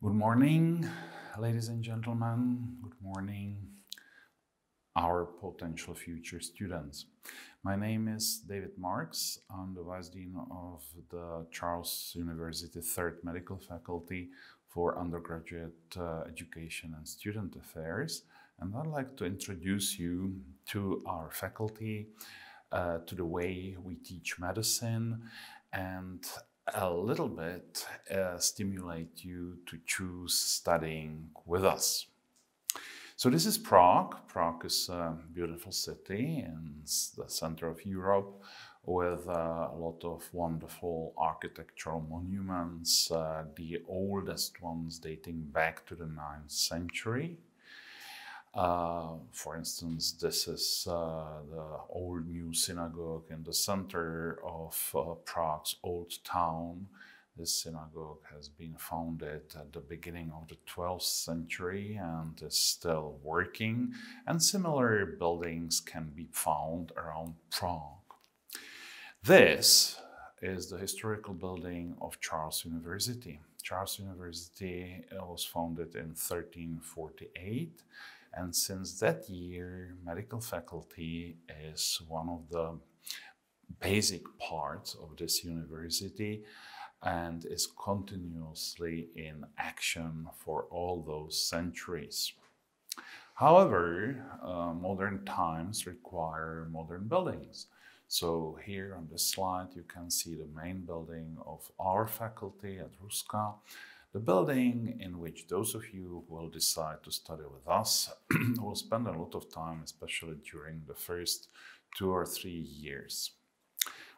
Good morning, ladies and gentlemen. Good morning, our potential future students. My name is David Marks. I'm the Vice Dean of the Charles University Third Medical Faculty for Undergraduate Education and Student Affairs. And I'd like to introduce you to our faculty, to the way we teach medicine, and a little bit stimulate you to choose studying with us. So this is Prague. Prague is a beautiful city in the center of Europe with a lot of wonderful architectural monuments, the oldest ones dating back to the 9th century. For instance, this is the old new synagogue in the center of Prague's old town. This synagogue has been founded at the beginning of the 12th century and is still working, and similar buildings can be found around Prague. This is the historical building of Charles University. Charles University was founded in 1348. And since that year, medical faculty is one of the basic parts of this university and is continuously in action for all those centuries. However, modern times require modern buildings. So here on this slide, you can see the main building of our faculty at Ruska, the building in which those of you who will decide to study with us will spend a lot of time, especially during the first 2 or 3 years.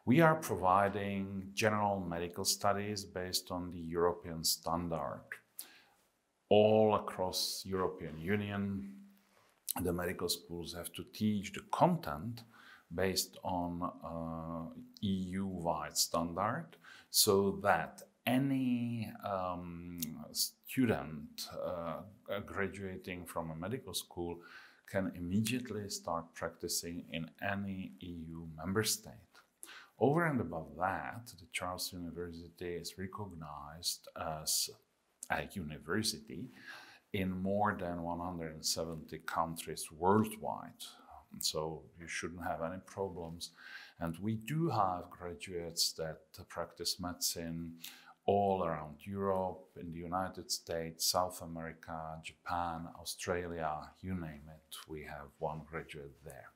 We are providing general medical studies based on the European standard. All across European Union, the medical schools have to teach the content based on EU-wide standard, so that any student graduating from a medical school can immediately start practicing in any EU member state. Over and above that, the Charles University is recognized as a university in more than 170 countries worldwide. So you shouldn't have any problems. And we do have graduates that practice medicine all around Europe, in the United States, South America, Japan, Australia, you name it, we have one graduate there.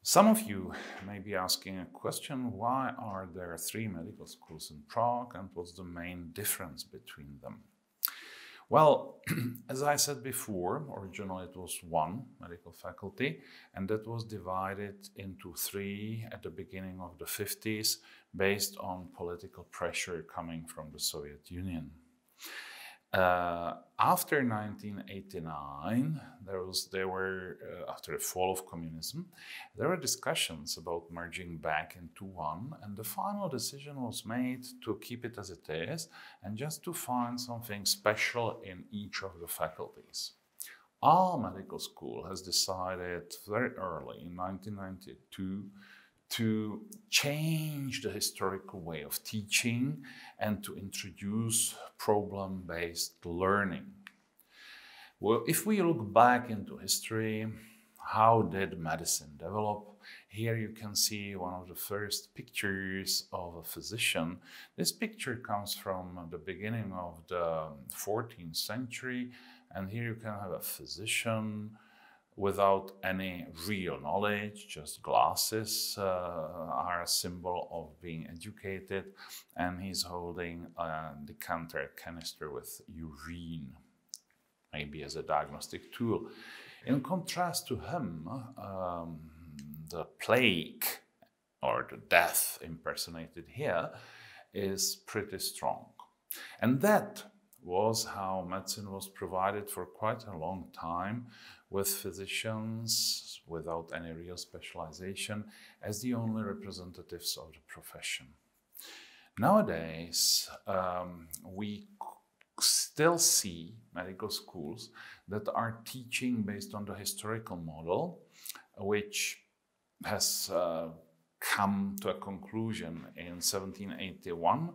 Some of you may be asking a question, why are there 3 medical schools in Prague and what's the main difference between them? Well, as I said before, originally it was 1 medical faculty, and that was divided into 3 at the beginning of the 50s based on political pressure coming from the Soviet Union. After 1989, after the fall of communism, there were discussions about merging back into 1, and the final decision was made to keep it as it is and just to find something special in each of the faculties. Our medical school has decided very early in 1992 to change the historical way of teaching and to introduce problem-based learning. Well, if we look back into history, how did medicine develop? Here you can see one of the first pictures of a physician. This picture comes from the beginning of the 14th century, and here you can have a physician without any real knowledge, just glasses are a symbol of being educated, and he's holding a decanter, a canister with urine, maybe as a diagnostic tool. In contrast to him, the plague, or the death impersonated here, is pretty strong. And that was how medicine was provided for quite a long time, with physicians without any real specialization as the only representatives of the profession. Nowadays, we still see medical schools that are teaching based on the historical model, which has come to a conclusion in 1781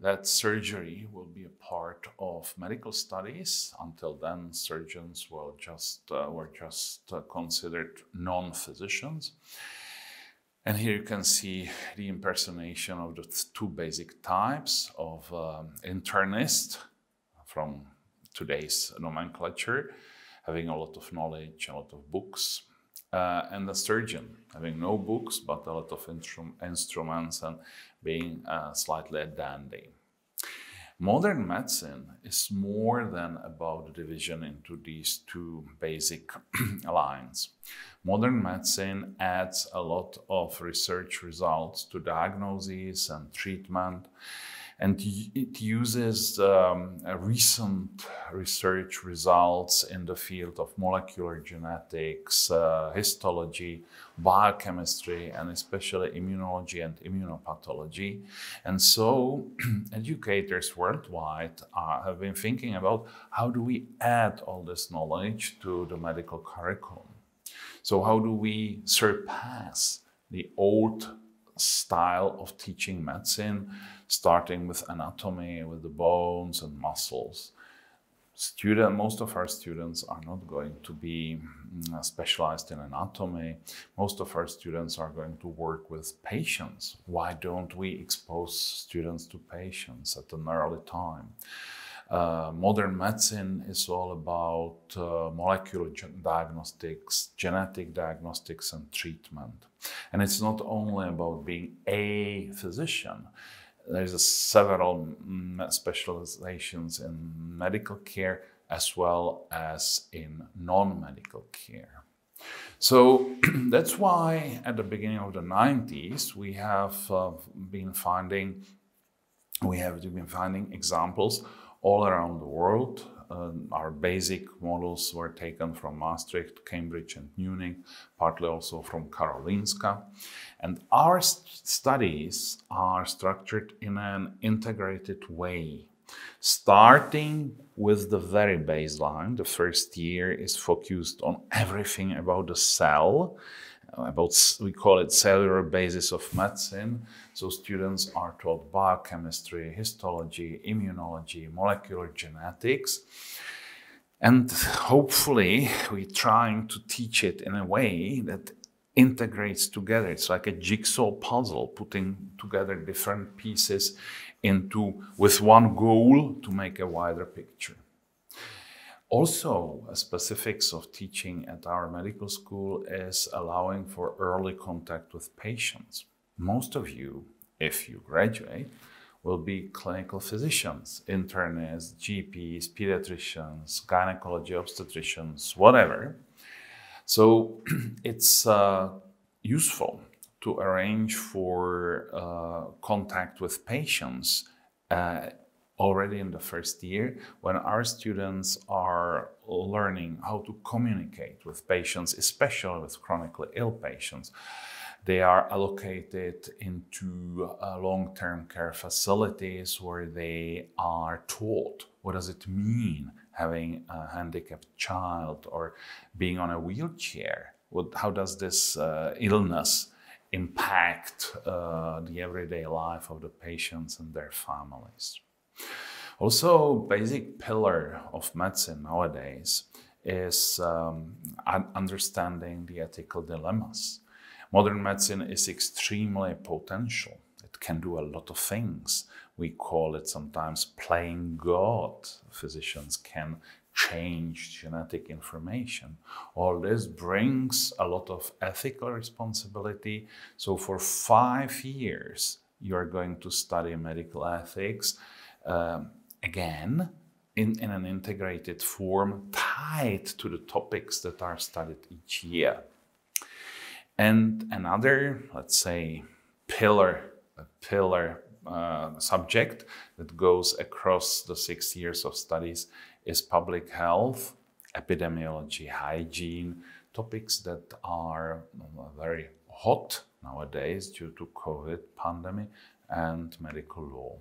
that surgery will be a part of medical studies. Until then, surgeons were just considered non-physicians. And here you can see the impersonation of the two basic types of internist from today's nomenclature, having a lot of knowledge, a lot of books, and the surgeon having no books but a lot of instruments and being slightly a dandy. Modern medicine is more than about the division into these two basic lines. Modern medicine adds a lot of research results to diagnoses and treatment, and it uses recent research results in the field of molecular genetics, histology, biochemistry, and especially immunology and immunopathology. And so educators worldwide have been thinking about how do we add all this knowledge to the medical curriculum. So how do we surpass the old style of teaching medicine, starting with anatomy, with the bones and muscles? Most of our students are not going to be specialized in anatomy. Most of our students are going to work with patients. Why don't we expose students to patients at an early time? Modern medicine is all about molecular diagnostics, genetic diagnostics, and treatment. And it's not only about being a physician. There's several specializations in medical care as well as in non-medical care. So that's why at the beginning of the 90s we have been finding examples all around the world. Our basic models were taken from Maastricht, Cambridge, and Munich, partly also from Karolinska. And our studies are structured in an integrated way, starting with the very baseline. The first year is focused on everything about the cell, we call it cellular basis of medicine. So students are taught biochemistry, histology, immunology, molecular genetics. And hopefully we're trying to teach it in a way that integrates together. It's like a jigsaw puzzle, putting together different pieces with one goal to make a wider picture. Also, a specifics of teaching at our medical school is allowing for early contact with patients. Most of you, if you graduate, will be clinical physicians, internists, GPs, pediatricians, gynecology obstetricians, whatever. So it's useful to arrange for contact with patients already in the first year, when our students are learning how to communicate with patients, especially with chronically ill patients. They are allocated into long-term care facilities where they are taught what does it mean having a handicapped child or being on a wheelchair. How does this illness impact the everyday life of the patients and their families? Also, basic pillar of medicine nowadays is understanding the ethical dilemmas. Modern medicine is extremely potential. It can do a lot of things. We call it sometimes playing God. Physicians can change genetic information. All this brings a lot of ethical responsibility. So for 5 years, you're going to study medical ethics. Again, in an integrated form, tied to the topics that are studied each year. And another, let's say, pillar subject that goes across the 6 years of studies is public health, epidemiology, hygiene, topics that are very hot nowadays due to COVID pandemic and medical law.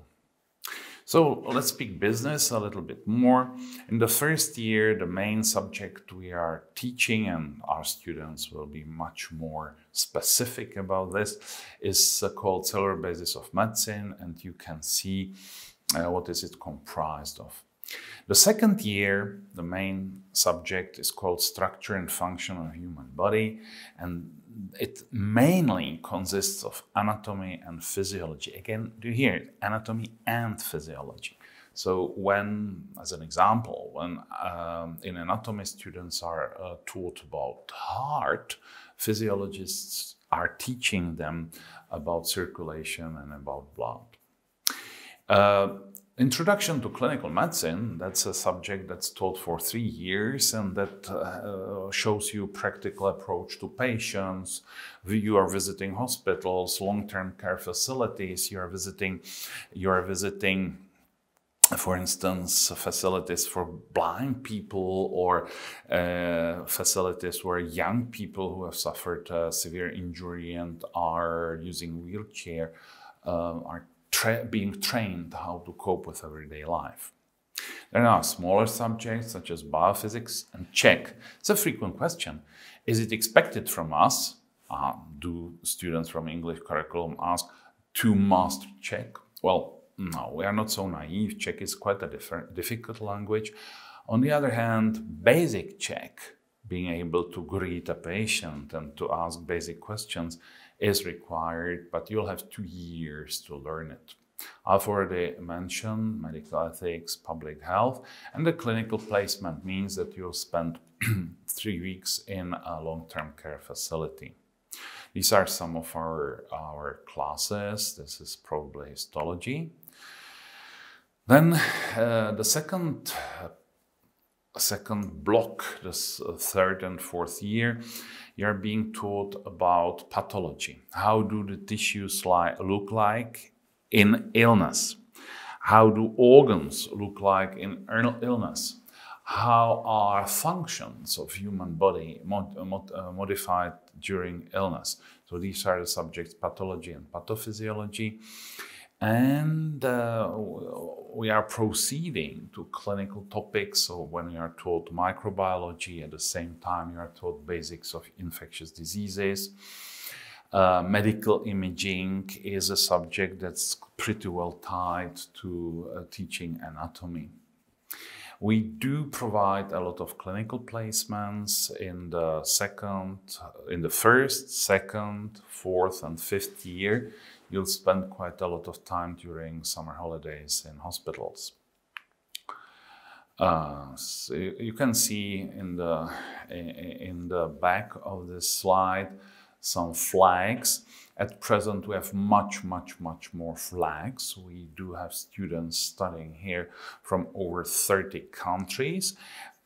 So let's speak business a little bit more. In the first year, the main subject we are teaching, and our students will be much more specific about this, is called cellular basis of medicine, and you can see what is it comprised of. The second year, the main subject is called structure and function of the human body, and it mainly consists of anatomy and physiology. Again, do you hear it? Anatomy and physiology. So when, as an example, when in anatomy students are taught about heart, physiologists are teaching them about circulation and about blood. Introduction to clinical medicine, that's a subject that's taught for 3 years, and that shows you practical approach to patients. You are visiting hospitals, long-term care facilities, you are visiting, for instance, facilities for blind people, or facilities where young people who have suffered a severe injury and are using wheelchair are being trained how to cope with everyday life. There are smaller subjects such as biophysics and Czech. It's a frequent question. Is it expected from us, do students from English curriculum ask, to master Czech? Well, no, we are not so naive. Czech is quite a difficult language. On the other hand, basic Czech, being able to greet a patient and to ask basic questions, is required, but you'll have 2 years to learn it. I've already mentioned medical ethics, public health, and the clinical placement means that you'll spend 3 weeks in a long-term care facility. These are some of our classes. This is probably histology. Then the second block, this third and fourth year, you are being taught about pathology. How do the tissues look like in illness? How do organs look like in illness? How are functions of human body modified during illness? So these are the subjects, pathology and pathophysiology. And we are proceeding to clinical topics. So when you are taught microbiology, at the same time you are taught basics of infectious diseases. Medical imaging is a subject that's pretty well tied to teaching anatomy. We do provide a lot of clinical placements in the first, second, fourth, and fifth year. You'll spend quite a lot of time during summer holidays in hospitals. So you can see in the back of this slide some flags. At present, we have much more flags. We do have students studying here from over 30 countries,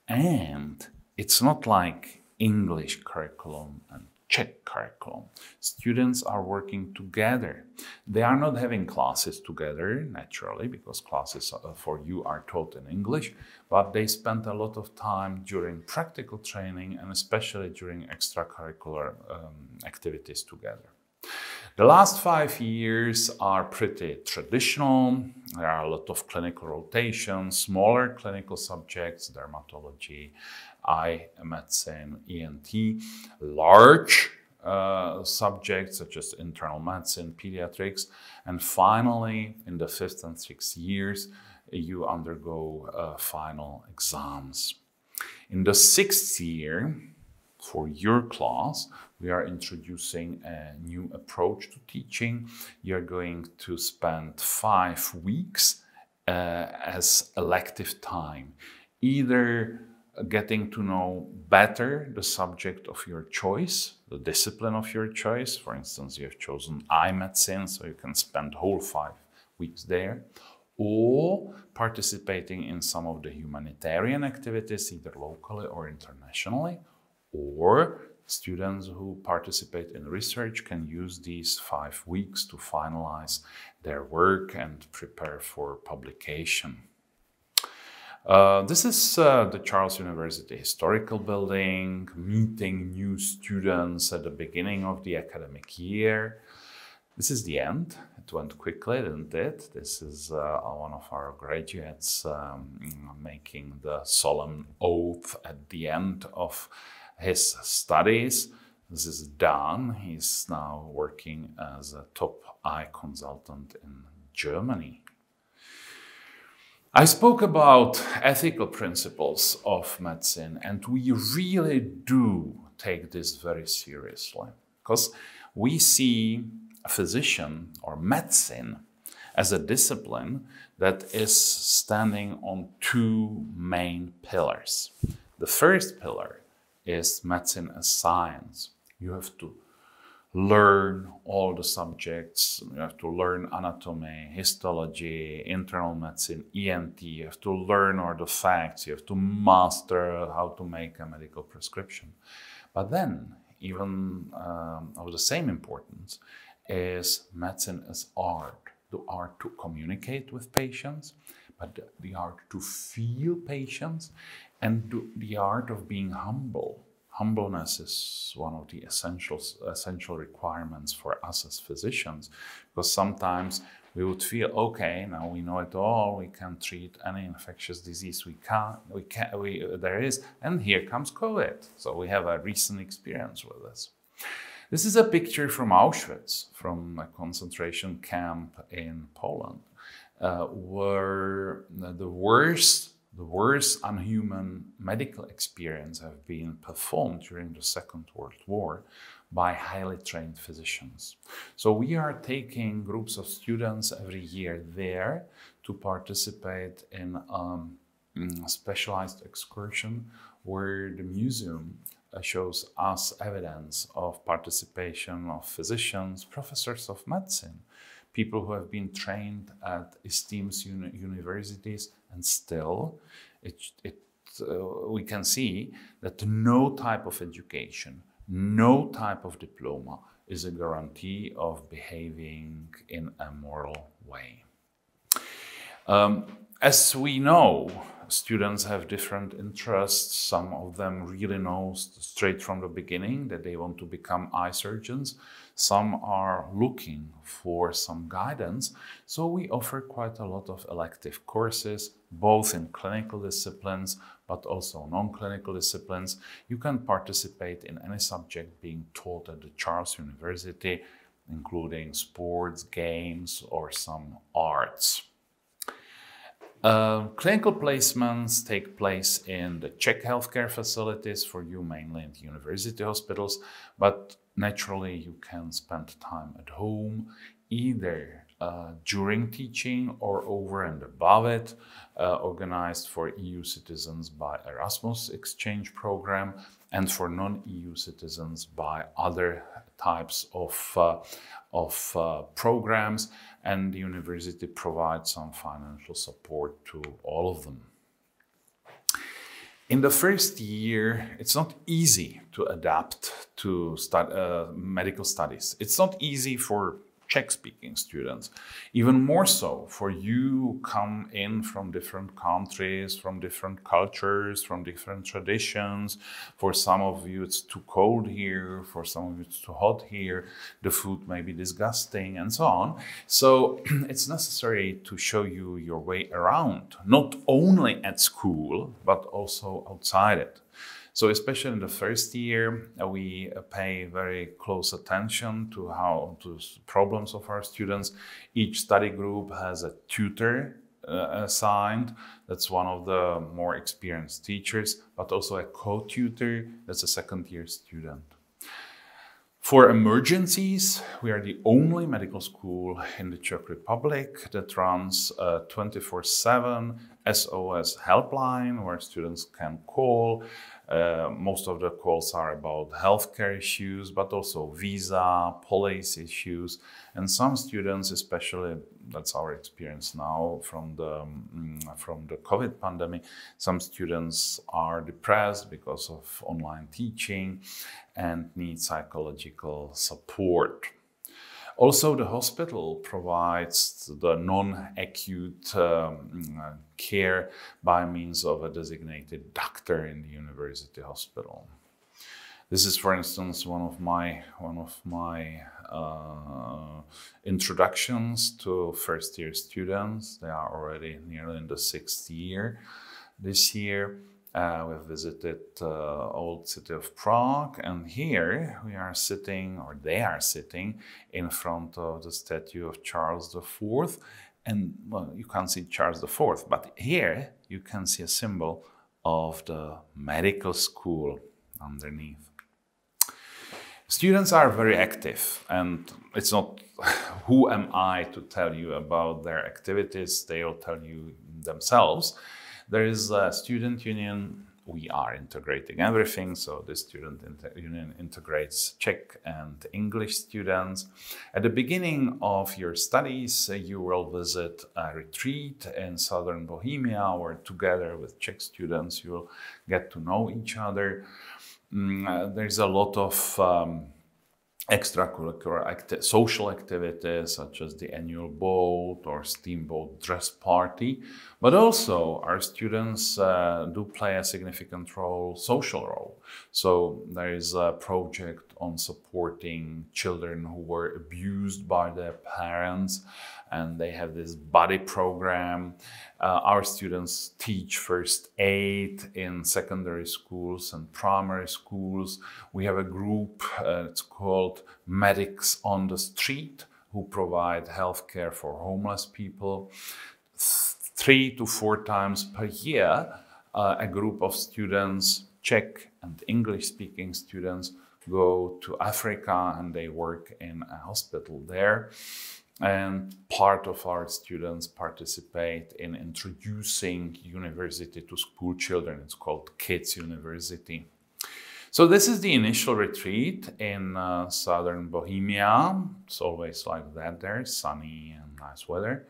and it's not like English curriculum and Czech curriculum. Students are working together. They are not having classes together, naturally, because classes for you are taught in English, but they spend a lot of time during practical training and especially during extracurricular activities together. The last 5 years are pretty traditional. There are a lot of clinical rotations, smaller clinical subjects, dermatology, eye medicine, ENT, large subjects such as internal medicine, pediatrics, and finally, in the 5th and 6th years, you undergo final exams. In the 6th year, for your class, we are introducing a new approach to teaching. You're going to spend 5 weeks as elective time, either getting to know better the subject of your choice, the discipline of your choice. For instance, you have chosen eye medicine, so you can spend whole 5 weeks there, or participating in some of the humanitarian activities, either locally or internationally, or students who participate in research can use these 5 weeks to finalize their work and prepare for publication. This is the Charles University Historical Building, meeting new students at the beginning of the academic year. This is the end. It went quickly, didn't it? This is one of our graduates making the solemn oath at the end of his studies. This is done. He's now working as a top eye consultant in Germany. I spoke about ethical principles of medicine, and we really do take this very seriously, because we see a physician or medicine as a discipline that is standing on two main pillars. The first pillar is medicine as science. You have to learn all the subjects. You have to learn anatomy, histology, internal medicine, ENT. You have to learn all the facts. You have to master how to make a medical prescription. But then, even of the same importance, is medicine as art. The art to communicate with patients, but the art to feel patients, and the art of being humble. Humbleness is one of the essential requirements for us as physicians, because sometimes we would feel, okay, now we know it all, we can treat any infectious disease there is, and here comes COVID. So we have a recent experience with this. This is a picture from Auschwitz, from a concentration camp in Poland, where the worst unhuman medical experience have been performed during the Second World War by highly trained physicians. So we are taking groups of students every year there to participate in a specialized excursion where the museum shows us evidence of participation of physicians, professors of medicine, people who have been trained at esteemed universities, and still we can see that no type of education, no type of diploma is a guarantee of behaving in a moral way. As we know, students have different interests. Some of them really know straight from the beginning that they want to become eye surgeons. Some are looking for some guidance. So we offer quite a lot of elective courses, both in clinical disciplines, but also non-clinical disciplines. You can participate in any subject being taught at the Charles University, including sports, games, or some arts. Clinical placements take place in the Czech healthcare facilities, for you mainly in the university hospitals, but naturally you can spend time at home, either during teaching or over and above it, organized for EU citizens by Erasmus exchange program, and for non-EU citizens by other types of programs, and the university provides some financial support to all of them. In the first year, it's not easy to adapt to medical studies. It's not easy for Czech-speaking students. Even more so for you who come in from different countries, from different cultures, from different traditions. For some of you it's too cold here, for some of you it's too hot here, the food may be disgusting, and so on. So it's necessary to show you your way around, not only at school, but also outside it. So especially in the first year, we pay very close attention to problems of our students. Each study group has a tutor assigned. That's one of the more experienced teachers, but also a co-tutor. That's a second-year student. For emergencies, we are the only medical school in the Czech Republic that runs a 24/7 SOS helpline where students can call. Most of the calls are about healthcare issues, but also visa, police issues. And some students, especially, that's our experience now from the COVID pandemic, some students are depressed because of online teaching and need psychological support. Also, the hospital provides the non-acute care by means of a designated doctor in the university hospital. This is, for instance, one of my introductions to first-year students. They are already nearly in the 6th year. This year, we've visited old city of Prague, and here we are sitting, or they are sitting, in front of the statue of Charles IV. And well, you can't see Charles IV, but here you can see a symbol of the medical school underneath. Students are very active, and it's not who am I to tell you about their activities, they'll tell you themselves. There is a student union. We are integrating everything, so the student union integrates Czech and English students. At the beginning of your studies, you will visit a retreat in southern Bohemia, where together with Czech students you will get to know each other. There's a lot of extracurricular social activities, such as the annual boat or steamboat dress party, but also our students do play a significant social role. So there is a project on supporting children who were abused by their parents, and they have this buddy program. Our students teach first aid in secondary schools and primary schools. We have a group, it's called Medics on the Street, who provide healthcare for homeless people. 3 to 4 times per year, a group of students, Czech and English-speaking students, go to Africa and they work in a hospital there. And part of our students participate in introducing university to school children. It's called Kids University. So this is the initial retreat in southern Bohemia. It's always like that there, sunny and nice weather.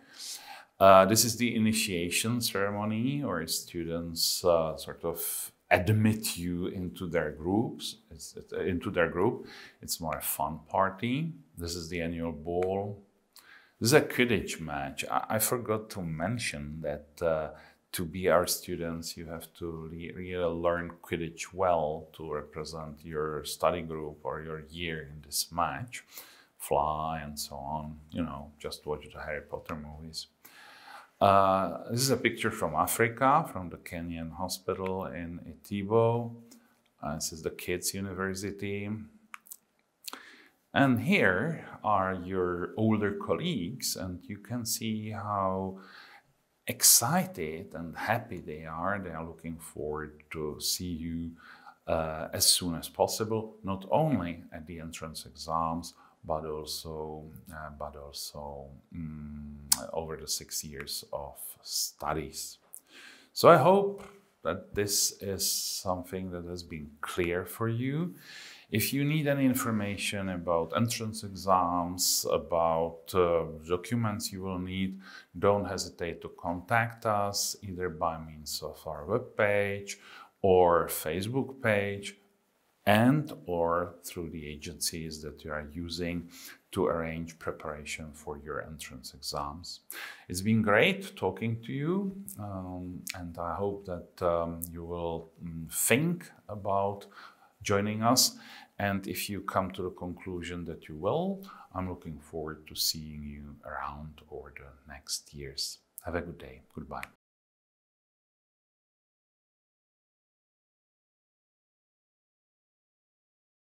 This is the initiation ceremony, where students sort of admit you into their groups. Into their group. It's more a fun party. This is the annual ball. This is a Quidditch match. I forgot to mention that to be our students, you have to really learn Quidditch well to represent your study group or your year in this match. Fly and so on, you know, just watch the Harry Potter movies. This is a picture from Africa, from the Kenyan hospital in Etibo. This is the Kids University. And here are your older colleagues, and you can see how excited and happy they are. They are looking forward to see you as soon as possible, not only at the entrance exams, but also over the 6 years of studies. So I hope that this is something that has been clear for you. If you need any information about entrance exams, about documents you will need, don't hesitate to contact us either by means of our webpage or Facebook page, and or through the agencies that you are using to arrange preparation for your entrance exams. It's been great talking to you, and I hope that you will think about joining us. And if you come to the conclusion that you will, I'm looking forward to seeing you around over the next years. Have a good day. Goodbye.